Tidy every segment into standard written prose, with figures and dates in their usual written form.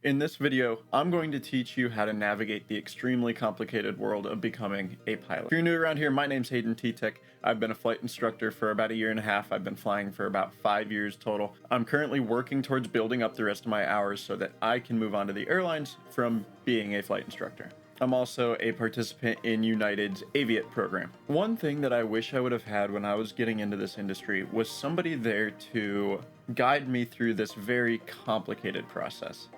In this video, I'm going to teach you how to navigate the extremely complicated world of becoming a pilot. If you're new around here, my name's Hayden T-Tech. I've been a flight instructor for about 1.5 years. I've been flying for about 5 years total. I'm currently working towards building up the rest of my hours so that I can move on to the airlines from being a flight instructor. I'm also a participant in United's Aviate program. One thing that I wish I would have had when I was getting into this industry was somebody there to guide me through this very complicated process.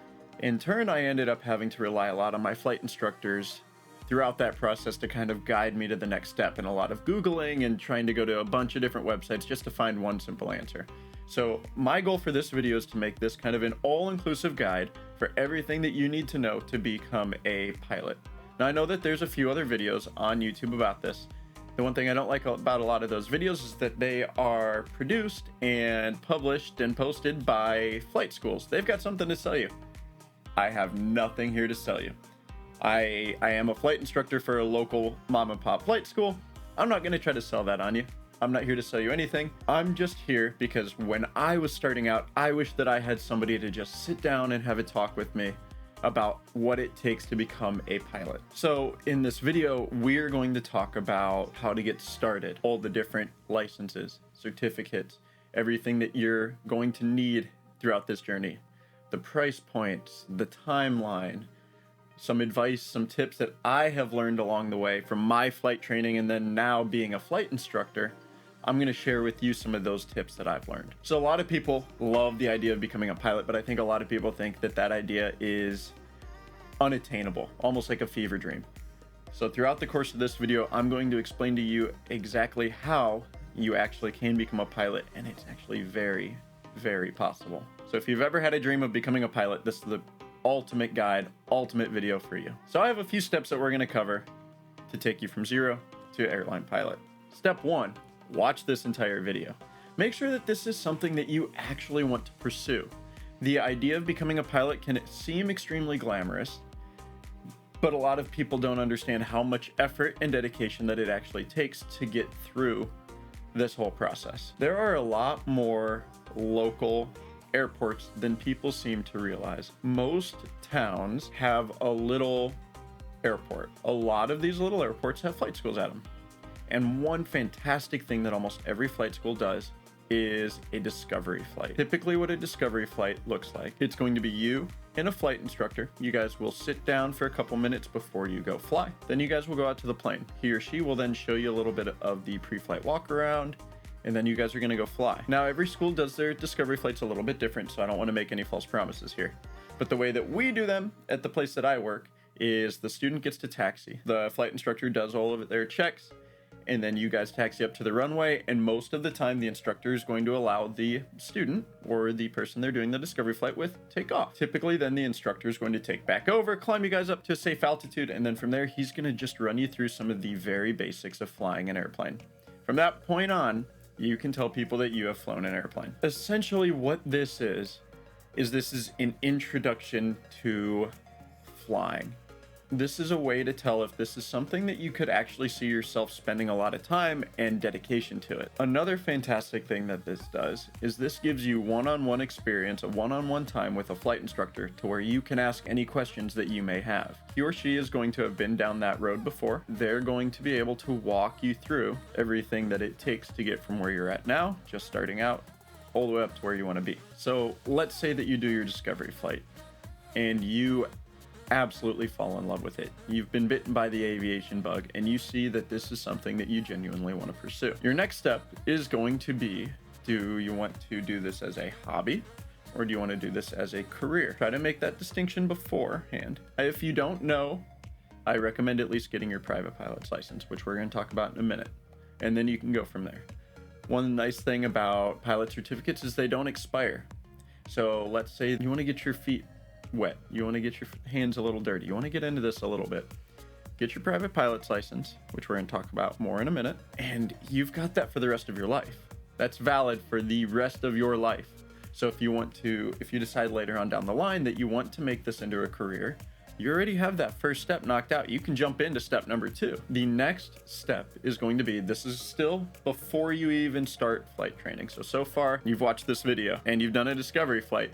In turn, I ended up having to rely a lot on my flight instructors throughout that process to kind of guide me to the next step, and a lot of Googling and trying to go to a bunch of different websites just to find one simple answer. So my goal for this video is to make this kind of an all-inclusive guide for everything that you need to know to become a pilot. Now, I know that there's a few other videos on YouTube about this. The one thing I don't like about a lot of those videos is that they are produced and published and posted by flight schools. They've got something to sell you. I have nothing here to sell you. I am a flight instructor for a local mom and pop flight school. I'm not going to try to sell that on you. I'm not here to sell you anything. I'm just here because when I was starting out, I wish that I had somebody to just sit down and have a talk with me about what it takes to become a pilot. So in this video, we're going to talk about how to get started, all the different licenses, certificates, everything that you're going to need throughout this journey. The price points, the timeline, some advice, some tips that I have learned along the way from my flight training, and then now being a flight instructor, I'm going to share with you some of those tips that I've learned. So a lot of people love the idea of becoming a pilot, but I think a lot of people think that that idea is unattainable, almost like a fever dream. So throughout the course of this video, I'm going to explain to you exactly how you actually can become a pilot, and it's actually very, very possible. So if you've ever had a dream of becoming a pilot, this is the ultimate guide, ultimate video for you. So I have a few steps that we're going to cover to take you from zero to airline pilot. Step 1, watch this entire video. Make sure that this is something that you actually want to pursue. The idea of becoming a pilot can seem extremely glamorous, but a lot of people don't understand how much effort and dedication that it actually takes to get through this whole process. There are a lot more local airports than people seem to realize. Most towns have a little airport. A lot of these little airports have flight schools at them. And one fantastic thing that almost every flight school does is a discovery flight. Typically what a discovery flight looks like, it's going to be you and a flight instructor. You guys will sit down for a couple minutes before you go fly. Then you guys will go out to the plane. He or she will then show you a little bit of the pre-flight walk around, and then you guys are going to go fly. Now, every school does their discovery flights a little bit different, so I don't want to make any false promises here. But the way that we do them at the place that I work is the student gets to taxi. The flight instructor does all of their checks, and then you guys taxi up to the runway, and most of the time the instructor is going to allow the student or the person they're doing the discovery flight with take off. Typically then the instructor is going to take back over, climb you guys up to a safe altitude, and then from there he's going to just run you through some of the very basics of flying an airplane. From that point on, you can tell people that you have flown an airplane. Essentially what this is an introduction to flying. This is a way to tell if this is something that you could actually see yourself spending a lot of time and dedication to it. Another fantastic thing that this does is this gives you one-on-one experience, a one-on-one time with a flight instructor to where you can ask any questions that you may have. He or she is going to have been down that road before. They're going to be able to walk you through everything that it takes to get from where you're at now, just starting out, all the way up to where you want to be. So let's say that you do your discovery flight and you absolutely fall in love with it. You've been bitten by the aviation bug and you see that this is something that you genuinely want to pursue. Your next step is going to be, do you want to do this as a hobby or do you want to do this as a career? Try to make that distinction beforehand. If you don't know, I recommend at least getting your private pilot's license, which we're going to talk about in a minute, and then you can go from there. One nice thing about pilot certificates is they don't expire. So let's say you want to get your feet wet, you want to get your hands a little dirty, you want to get into this a little bit, get your private pilot's license, which we're going to talk about more in a minute, and you've got that for the rest of your life. That's valid for the rest of your life. So if you decide later on down the line that you want to make this into a career, you already have that first step knocked out. You can jump into step number 2. The next step is going to be, this is still before you even start flight training. So far you've watched this video and you've done a discovery flight.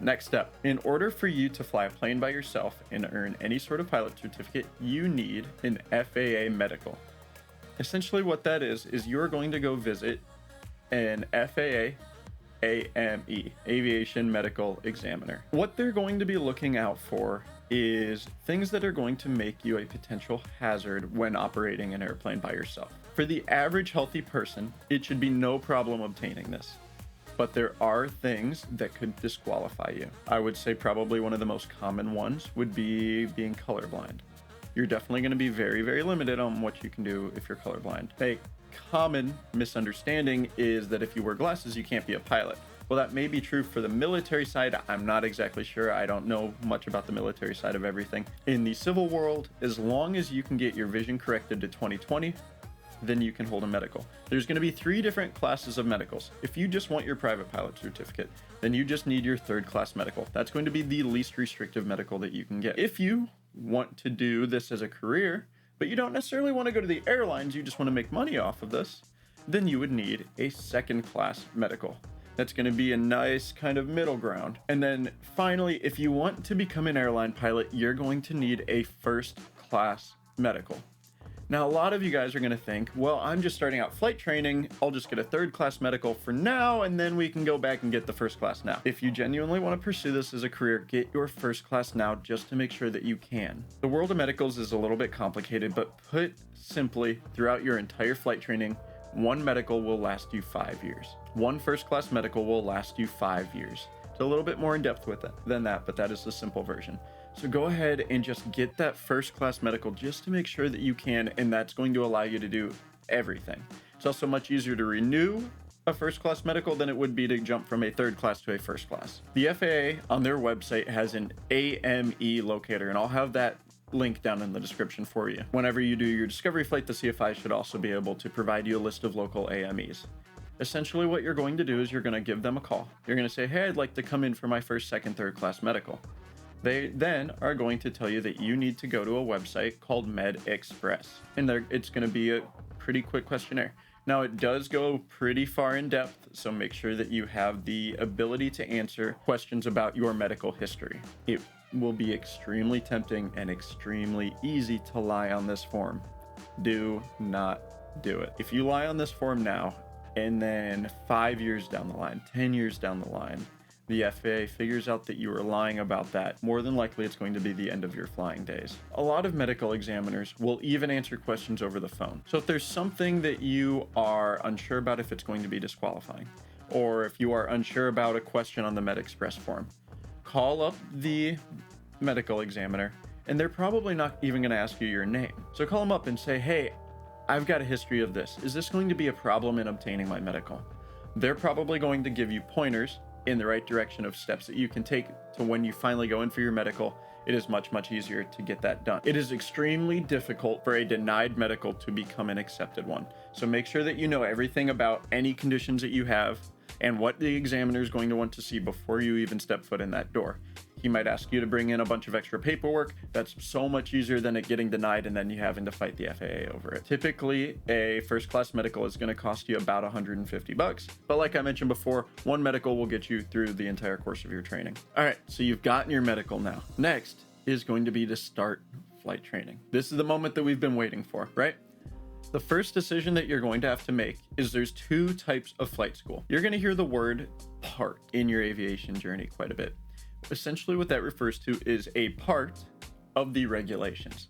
Next step, in order for you to fly a plane by yourself and earn any sort of pilot certificate, you need an FAA medical. Essentially what that is you're going to go visit an FAA AME, Aviation Medical Examiner. What they're going to be looking out for is things that are going to make you a potential hazard when operating an airplane by yourself. For the average healthy person, it should be no problem obtaining this. But there are things that could disqualify you. I would say probably one of the most common ones would be being colorblind. You're definitely going to be very, very limited on what you can do if you're colorblind. A common misunderstanding is that if you wear glasses, you can't be a pilot. Well, that may be true for the military side. I'm not exactly sure. I don't know much about the military side of everything. In the civil world, as long as you can get your vision corrected to 20/20, then you can hold a medical. There's going to be 3 different classes of medicals. If you just want your private pilot certificate, then you just need your 3rd class medical. That's going to be the least restrictive medical that you can get. If you want to do this as a career, but you don't necessarily want to go to the airlines, you just want to make money off of this, then you would need a 2nd class medical. That's going to be a nice kind of middle ground. And then finally, if you want to become an airline pilot, you're going to need a 1st class medical. Now, a lot of you guys are going to think, well, I'm just starting out flight training. I'll just get a 3rd class medical for now, and then we can go back and get the 1st class now. If you genuinely want to pursue this as a career, get your 1st class now just to make sure that you can. The world of medicals is a little bit complicated, but put simply, throughout your entire flight training, one medical will last you 5 years. One 1st class medical will last you 5 years. It's a little bit more in depth with it than that, but that is the simple version. So go ahead and just get that 1st class medical just to make sure that you can, and that's going to allow you to do everything. It's also much easier to renew a 1st class medical than it would be to jump from a 3rd class to a 1st class. The FAA on their website has an AME locator, and I'll have that link down in the description for you. Whenever you do your discovery flight, the CFI should also be able to provide you a list of local AMEs. Essentially what you're going to do is you're going to give them a call. You're going to say, hey, I'd like to come in for my 1st, 2nd, 3rd class medical. They then are going to tell you that you need to go to a website called Med Express, and it's going to be a pretty quick questionnaire. Now, it does go pretty far in depth, so make sure that you have the ability to answer questions about your medical history. It will be extremely tempting and extremely easy to lie on this form. Do not do it. If you lie on this form now, and then 5 years down the line, 10 years down the line, the FAA figures out that you are lying about that, more than likely it's going to be the end of your flying days. A lot of medical examiners will even answer questions over the phone. So if there's something that you are unsure about if it's going to be disqualifying, or if you are unsure about a question on the Med Express form, call up the medical examiner, and they're probably not even going to ask you your name. So call them up and say, hey, I've got a history of this. Is this going to be a problem in obtaining my medical? They're probably going to give you pointers in the right direction of steps that you can take to when you finally go in for your medical. It is much, much easier to get that done. It is extremely difficult for a denied medical to become an accepted one. So make sure that you know everything about any conditions that you have and what the examiner is going to want to see before you even step foot in that door. He might ask you to bring in a bunch of extra paperwork. That's so much easier than it getting denied and then you having to fight the FAA over it. Typically, a 1st class medical is going to cost you about $150. But like I mentioned before, one medical will get you through the entire course of your training. All right, so you've gotten your medical now. Next is going to be to start flight training. This is the moment that we've been waiting for, right? The first decision that you're going to have to make is there's 2 types of flight school. You're going to hear the word part in your aviation journey quite a bit. Essentially what that refers to is a part of the regulations.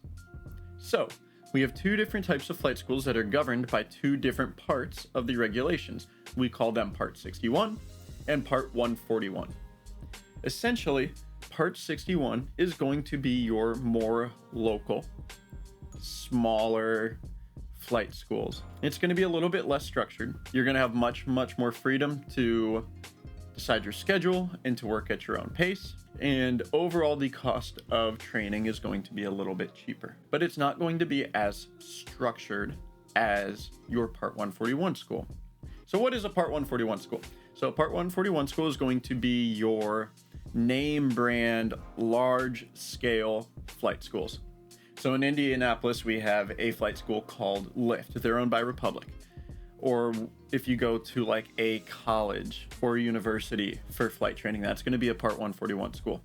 So we have 2 different types of flight schools that are governed by 2 different parts of the regulations. We call them Part 61 and Part 141. Essentially, Part 61 is going to be your more local, smaller flight schools. It's going to be a little bit less structured. You're going to have much, much more freedom to decide your schedule and to work at your own pace. And overall, the cost of training is going to be a little bit cheaper, but it's not going to be as structured as your Part 141 school. So what is a Part 141 school? So a Part 141 school is going to be your name brand, large scale flight schools. So in Indianapolis, we have a flight school called Lyft. They're owned by Republic. Or if you go to like a college or a university for flight training, that's going to be a Part 141 school.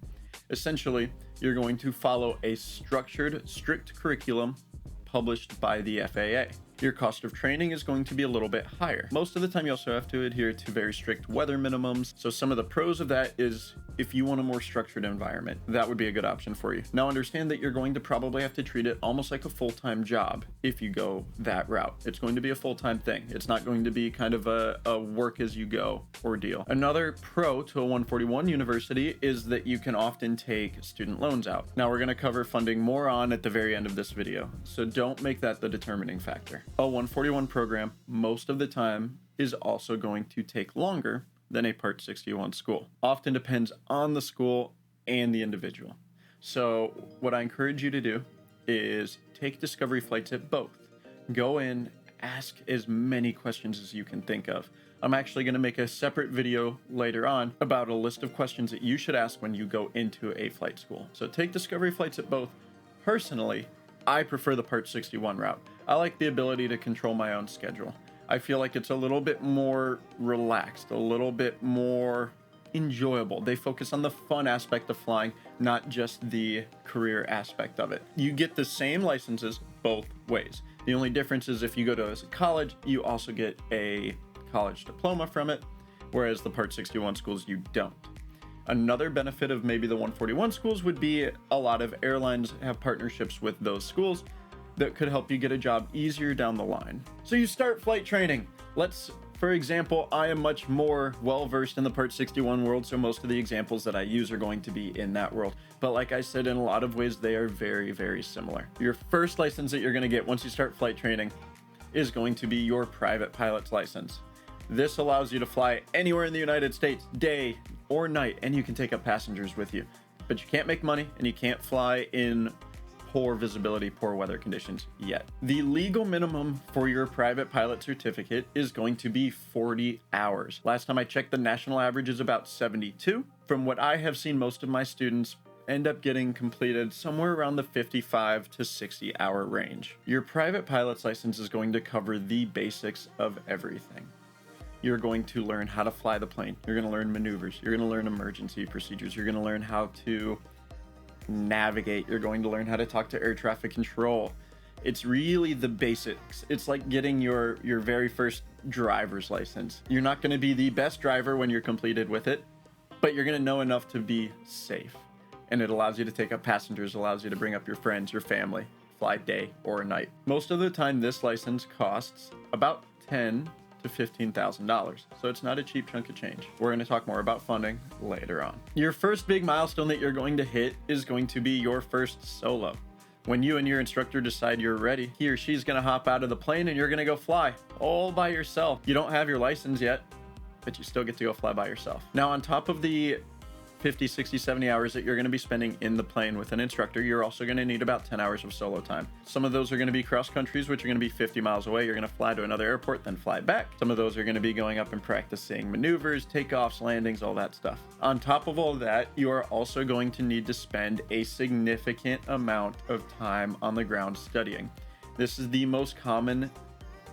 Essentially, you're going to follow a structured, strict curriculum published by the FAA. Your cost of training is going to be a little bit higher. Most of the time, you also have to adhere to very strict weather minimums. So some of the pros of that is if you want a more structured environment, that would be a good option for you. Now understand that you're going to probably have to treat it almost like a full-time job if you go that route. It's going to be a full-time thing. It's not going to be kind of a work as you go ordeal. Another pro to a 141 university is that you can often take student loans out. Now we're going to cover funding more on at the very end of this video, so don't make that the determining factor. A 141 program most of the time is also going to take longer than a Part 61 school. Often depends on the school and the individual. So what I encourage you to do is take discovery flights at both. Go in, ask as many questions as you can think of. I'm actually going to make a separate video later on about a list of questions that you should ask when you go into a flight school. So take discovery flights at both. Personally, I prefer the Part 61 route. I like the ability to control my own schedule. I feel like it's a little bit more relaxed, a little bit more enjoyable. They focus on the fun aspect of flying, not just the career aspect of it. You get the same licenses both ways. The only difference is if you go to college, you also get a college diploma from it, whereas the Part 61 schools, you don't. Another benefit of maybe the 141 schools would be a lot of airlines have partnerships with those schools that could help you get a job easier down the line. So you start flight training. For example, I am much more well-versed in the Part 61 world, so most of the examples that I use are going to be in that world. But like I said, in a lot of ways, they are very, very similar. Your first license that you're gonna get once you start flight training is going to be your private pilot's license. This allows you to fly anywhere in the United States, day or night, and you can take up passengers with you. But you can't make money, and you can't fly in poor visibility, poor weather conditions yet. The legal minimum for your private pilot certificate is going to be 40 hours. Last time I checked, the national average is about 72. From what I have seen, most of my students end up getting completed somewhere around the 55 to 60 hour range. Your private pilot's license is going to cover the basics of everything. You're going to learn how to fly the plane. You're going to learn maneuvers. You're going to learn emergency procedures. You're going to learn how to navigate. You're going to learn how to talk to air traffic control. It's really the basics. It's like getting your very first driver's license. You're not going to be the best driver when you're completed with it, but you're going to know enough to be safe. And it allows you to take up passengers, allows you to bring up your friends, your family, fly day or night. Most of the time, this license costs about $10,000 to $15,000. So it's not a cheap chunk of change. We're going to talk more about funding later on. Your first big milestone that you're going to hit is going to be your first solo. When you and your instructor decide you're ready, he or she's going to hop out of the plane and you're going to go fly all by yourself. You don't have your license yet, but you still get to go fly by yourself. Now, on top of the 50, 60, 70 hours that you're going to be spending in the plane with an instructor, you're also going to need about 10 hours of solo time. Some of those are going to be cross countries, which are going to be 50 miles away. You're going to fly to another airport, then fly back. Some of those are going to be going up and practicing maneuvers, takeoffs, landings, all that stuff. On top of all that, you are also going to need to spend a significant amount of time on the ground studying. This is the most common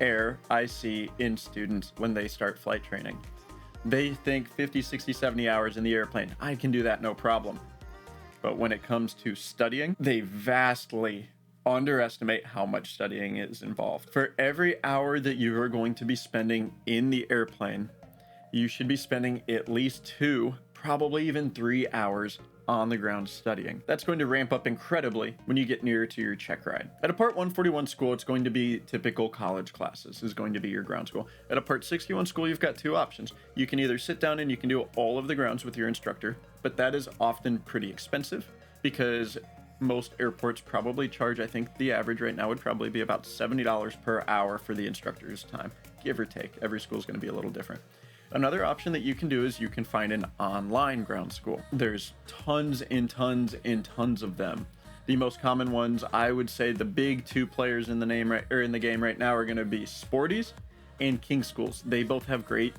error I see in students when they start flight training. They think 50, 60, 70 hours in the airplane. I can do that, no problem. But when it comes to studying, they vastly underestimate how much studying is involved. For every hour that you are going to be spending in the airplane, you should be spending at least 2, probably even 3 hours on the ground studying. That's going to ramp up incredibly when you get nearer to your check ride. At a Part 141 school, it's going to be typical college classes is going to be your ground school. At a Part 61 school, you've got 2 options. You can either sit down and you can do all of the grounds with your instructor, but that is often pretty expensive because most airports probably charge, I think the average right now would probably be about $70 per hour for the instructor's time, give or take. Every school is going to be a little different. Another option that you can do is you can find an online ground school. There's tons and tons and tons of them. The most common ones, I would say the big 2 players in the game right now are going to be Sporties and King Schools. They both have great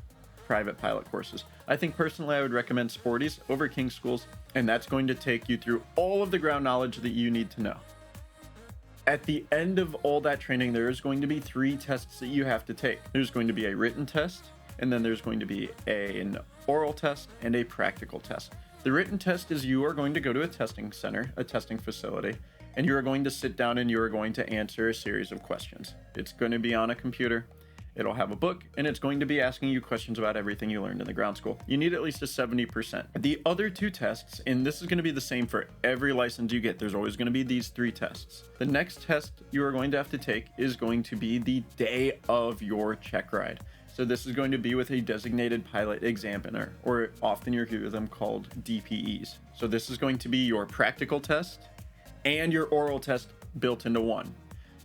private pilot courses. I think personally I would recommend Sporties over King Schools, and that's going to take you through all of the ground knowledge that you need to know. At the end of all that training, there is going to be 3 tests that you have to take. There's going to be a written test, and then there's going to be an oral test and a practical test. The written test is you are going to go to a testing center, a testing facility, and you are going to sit down and you are going to answer a series of questions. It's going to be on a computer. It'll have a book, and it's going to be asking you questions about everything you learned in the ground school. You need at least a 70%. The other 2 tests, and this is going to be the same for every license you get, there's always going to be these 3 tests. The next test you are going to have to take is going to be the day of your check ride. So this is going to be with a designated pilot examiner, or often you hear them called DPEs. So this is going to be your practical test and your oral test built into one.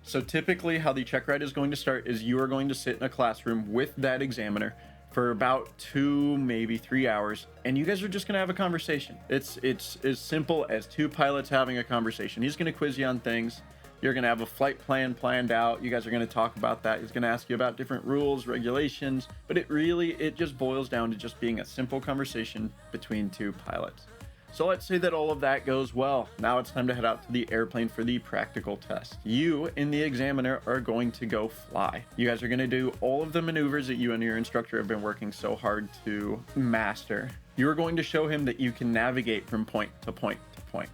So typically how the check ride is going to start is you are going to sit in a classroom with that examiner for about 2, maybe 3 hours, and you guys are just going to have a conversation. It's as simple as 2 pilots having a conversation. He's going to quiz you on things. You're going to have a flight plan planned out. You guys are going to talk about that. He's going to ask you about different rules, regulations, but it just boils down to just being a simple conversation between 2 pilots. So let's say that all of that goes well. Now it's time to head out to the airplane for the practical test. You and the examiner are going to go fly. You guys are going to do all of the maneuvers that you and your instructor have been working so hard to master. You're going to show him that you can navigate from point to point to point.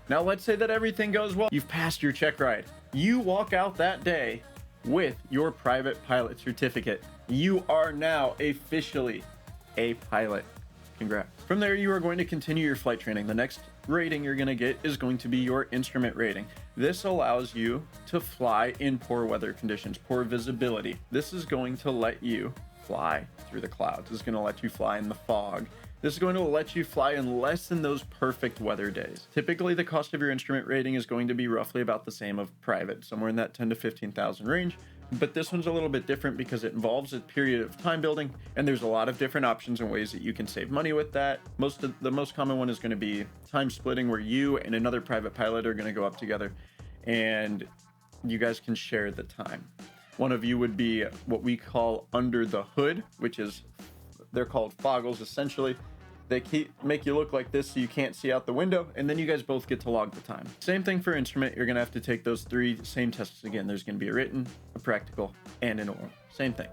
Now let's say that everything goes well. You've passed your check ride. You walk out that day with your private pilot certificate. You are now officially a pilot. Congrats. From there, you are going to continue your flight training. The next rating you're going to get is going to be your instrument rating. This allows you to fly in poor weather conditions, poor visibility. This is going to let you fly through the clouds. This is going to let you fly in the fog. This is going to let you fly in less than those perfect weather days. Typically, the cost of your instrument rating is going to be roughly about the same of private, somewhere in that 10 to 15,000 range. But this one's a little bit different because it involves a period of time building, and there's a lot of different options and ways that you can save money with that. The most common one is going to be time splitting, where you and another private pilot are going to go up together and you guys can share the time. One of you would be what we call under the hood, which is, they're called foggles essentially. They make you look like this so you can't see out the window, and then you guys both get to log the time. Same thing for instrument. You're going to have to take those 3 same tests again. There's going to be a written, a practical, and an oral. Same thing.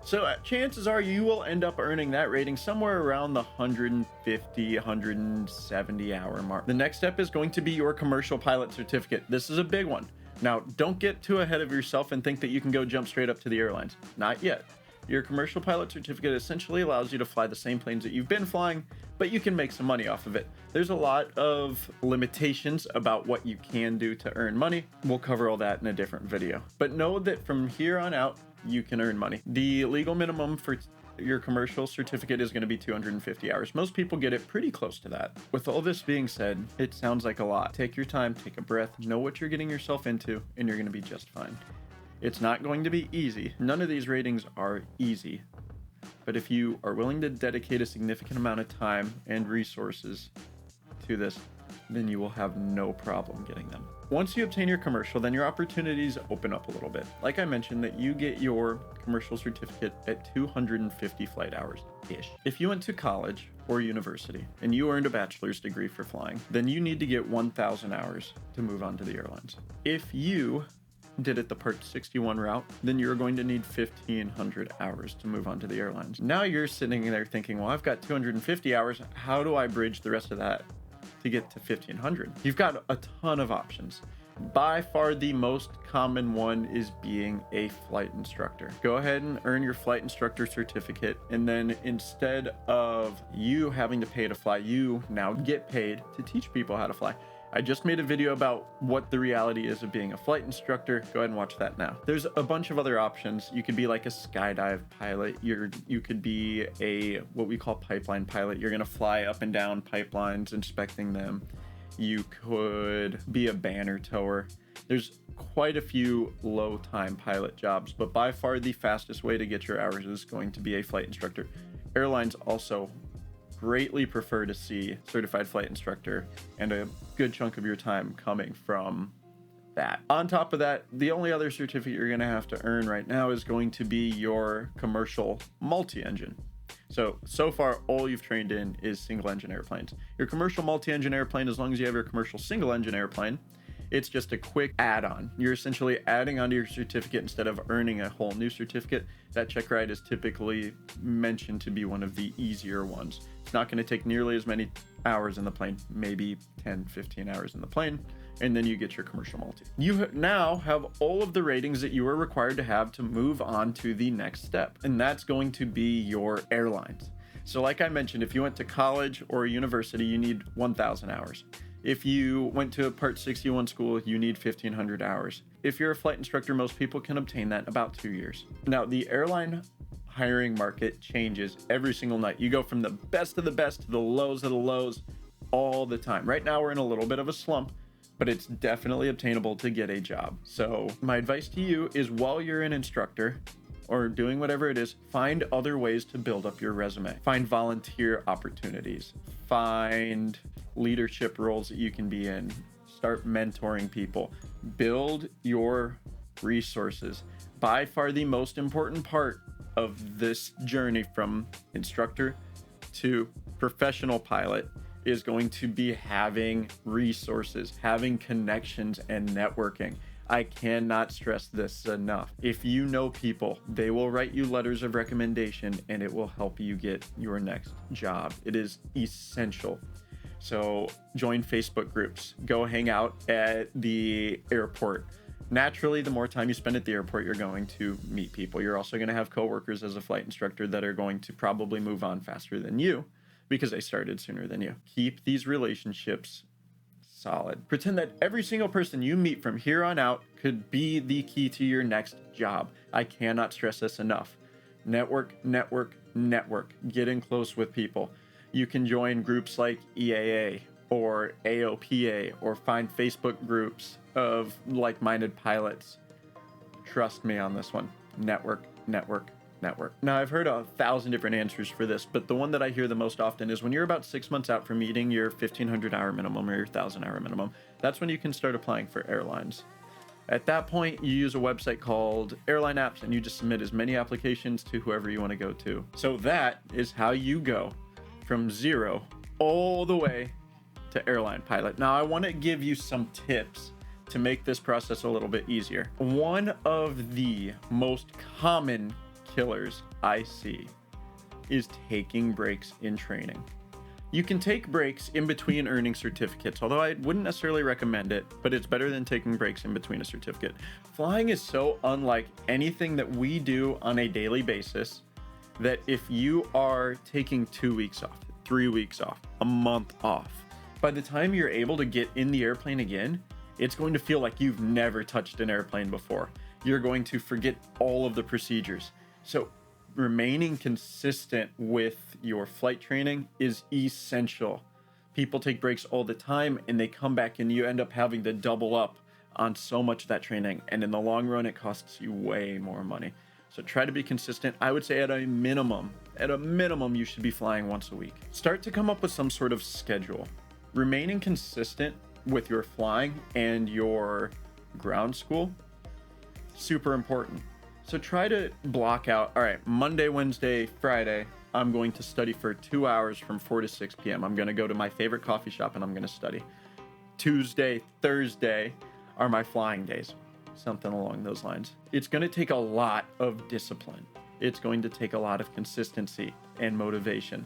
So chances are you will end up earning that rating somewhere around the 150, 170 hour mark. The next step is going to be your commercial pilot certificate. This is a big one. Now, don't get too ahead of yourself and think that you can go jump straight up to the airlines. Not yet. Your commercial pilot certificate essentially allows you to fly the same planes that you've been flying, but you can make some money off of it. There's a lot of limitations about what you can do to earn money. We'll cover all that in a different video. But know that from here on out, you can earn money. The legal minimum for your commercial certificate is going to be 250 hours. Most people get it pretty close to that. With all this being said, it sounds like a lot. Take your time, take a breath, know what you're getting yourself into, and you're going to be just fine. It's not going to be easy. None of these ratings are easy. But if you are willing to dedicate a significant amount of time and resources to this, then you will have no problem getting them. Once you obtain your commercial, then your opportunities open up a little bit. Like I mentioned, that you get your commercial certificate at 250 flight hours-ish. If you went to college or university and you earned a bachelor's degree for flying, then you need to get 1,000 hours to move on to the airlines. If you did it the Part 61 route, then you're going to need 1,500 hours to move on to the airlines. Now you're sitting there thinking, well, I've got 250 hours. How do I bridge the rest of that to get to 1,500? You've got a ton of options. By far the most common one is being a flight instructor. Go ahead and earn your flight instructor certificate, and then instead of you having to pay to fly, you now get paid to teach people how to fly. I just made a video about what the reality is of being a flight instructor. Go ahead and watch that now. There's a bunch of other options. You could be like a skydive pilot. You could be a what we call pipeline pilot. You're gonna fly up and down pipelines, inspecting them. You could be a banner tower. There's quite a few low time pilot jobs, but by far the fastest way to get your hours is going to be a flight instructor. Airlines also greatly prefer to see certified flight instructor, and a good chunk of your time coming from that. On top of that, the only other certificate you're going to have to earn right now is going to be your commercial multi-engine. So far, all you've trained in is single engine airplanes. Your commercial multi-engine airplane, as long as you have your commercial single engine airplane, It's just a quick add-on. You're essentially adding onto your certificate instead of earning a whole new certificate. That check ride is typically mentioned to be one of the easier ones. It's not going to take nearly as many hours in the plane, maybe 10, 15 hours in the plane, and then you get your commercial multi. You now have all of the ratings that you are required to have to move on to the next step, and that's going to be your airlines. So like I mentioned, if you went to college or a university, you need 1,000 hours. If you went to a Part 61 school, you need 1,500 hours. If you're a flight instructor, most people can obtain that in about 2 years. Now, the airline hiring market changes every single night. You go from the best of the best to the lows of the lows all the time. Right now, we're in a little bit of a slump, but it's definitely obtainable to get a job. So my advice to you is, while you're an instructor or doing whatever it is, find other ways to build up your resume. Find volunteer opportunities. Find leadership roles that you can be in. Start mentoring people. Build your resources. By far the most important part of this journey from instructor to professional pilot is going to be having resources, having connections, and networking. I cannot stress this enough. If you know people, they will write you letters of recommendation, and it will help you get your next job. It is essential. So join Facebook groups, go hang out at the airport. Naturally, the more time you spend at the airport, you're going to meet people. You're also going to have coworkers as a flight instructor that are going to probably move on faster than you because they started sooner than you. Keep these relationships solid. Pretend that every single person you meet from here on out could be the key to your next job. I cannot stress this enough. Network, network, network. Get in close with people. You can join groups like EAA or AOPA, or find Facebook groups of like-minded pilots. Trust me on this one. Network, network, network. Now, I've heard 1,000 different answers for this, but the one that I hear the most often is when you're about 6 months out from meeting your 1,500 hour minimum or your 1,000 hour minimum, that's when you can start applying for airlines. At that point, you use a website called Airline Apps, and you just submit as many applications to whoever you want to go to. So that is how you go from zero all the way to airline pilot. Now, I want to give you some tips to make this process a little bit easier. One of the most common killers I see is taking breaks in training. You can take breaks in between earning certificates, although I wouldn't necessarily recommend it, but it's better than taking breaks in between a certificate. Flying is so unlike anything that we do on a daily basis that if you are taking 2 weeks off, 3 weeks off, a month off, by the time you're able to get in the airplane again, it's going to feel like you've never touched an airplane before. You're going to forget all of the procedures. So remaining consistent with your flight training is essential. People take breaks all the time and they come back and you end up having to double up on so much of that training. And in the long run, it costs you way more money. So try to be consistent. I would say at a minimum, you should be flying once a week. Start to come up with some sort of schedule. Remaining consistent with your flying and your ground school, super important. So try to block out, all right, Monday, Wednesday, Friday, I'm going to study for 2 hours from 4 to 6 p.m. I'm going to go to my favorite coffee shop and I'm going to study. Tuesday, Thursday are my flying days, something along those lines. It's going to take a lot of discipline. It's going to take a lot of consistency and motivation.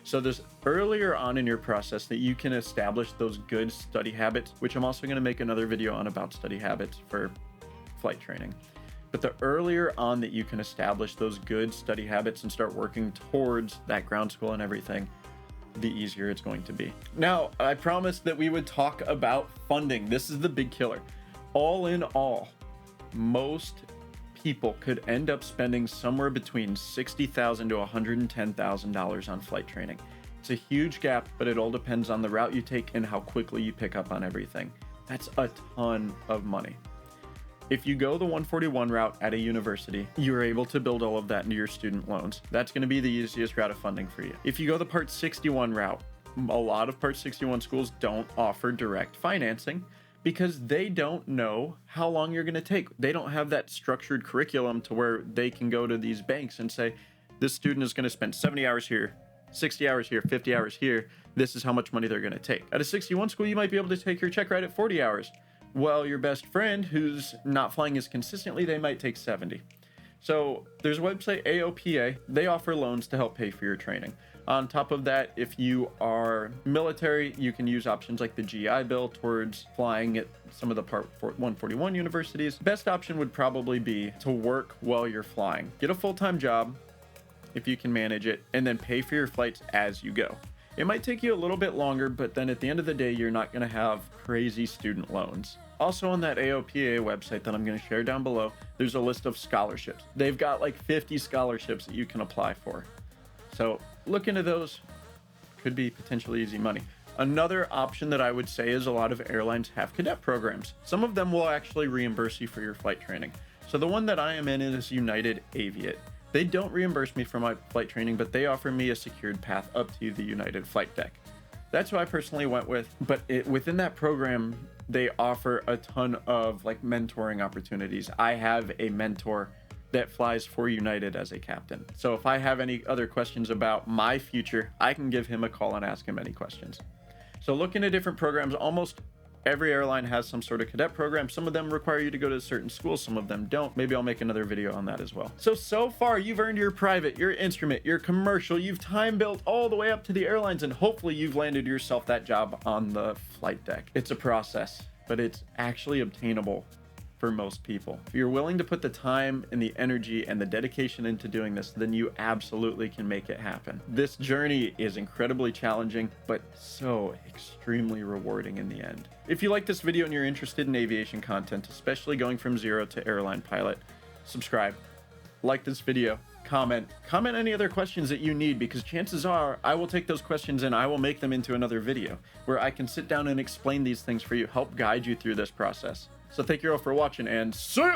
So there's earlier on in your process that you can establish those good study habits, which I'm also going to make another video on about study habits for flight training. But the earlier on that you can establish those good study habits and start working towards that ground school and everything, the easier it's going to be. Now, I promised that we would talk about funding. This is the big killer. All in all, most people could end up spending somewhere between $60,000 to $110,000 on flight training. It's a huge gap, but it all depends on the route you take and how quickly you pick up on everything. That's a ton of money. If you go the 141 route at a university, you're able to build all of that into your student loans. That's going to be the easiest route of funding for you. If you go the Part 61 route, a lot of Part 61 schools don't offer direct financing because they don't know how long you're going to take. They don't have that structured curriculum to where they can go to these banks and say, this student is going to spend 70 hours here, 60 hours here, 50 hours here. This is how much money they're going to take. At a 61 school, you might be able to take your check ride at 40 hours. Well, your best friend who's not flying as consistently, they might take 70. So there's a website, AOPA. They offer loans to help pay for your training. On top of that, if you are military, you can use options like the GI Bill towards flying at some of the Part 141 universities. Best option would probably be to work while you're flying. Get a full-time job if you can manage it, and then pay for your flights as you go. It might take you a little bit longer, but then at the end of the day, you're not going to have crazy student loans. Also on that AOPA website that I'm going to share down below, there's a list of scholarships. They've got like 50 scholarships that you can apply for. So look into those. Could be potentially easy money. Another option that I would say is a lot of airlines have cadet programs. Some of them will actually reimburse you for your flight training. So the one that I am in is United Aviate. They don't reimburse me for my flight training, but they offer me a secured path up to the United flight deck. That's who I personally went with, but within that program, they offer a ton of like mentoring opportunities. I have a mentor that flies for United as a captain. So if I have any other questions about my future, I can give him a call and ask him any questions. So looking at different programs, almost every airline has some sort of cadet program. Some of them require you to go to certain schools, some of them don't. Maybe I'll make another video on that as well. So far you've earned your private, your instrument, your commercial, you've time built all the way up to the airlines, and hopefully you've landed yourself that job on the flight deck. It's a process, but it's actually obtainable for most people. If you're willing to put the time and the energy and the dedication into doing this, then you absolutely can make it happen. This journey is incredibly challenging, but so extremely rewarding in the end. If you like this video and you're interested in aviation content, especially going from zero to airline pilot, subscribe, like this video, comment any other questions that you need, because chances are I will take those questions and I will make them into another video where I can sit down and explain these things for you, help guide you through this process. So thank you all for watching, and see ya!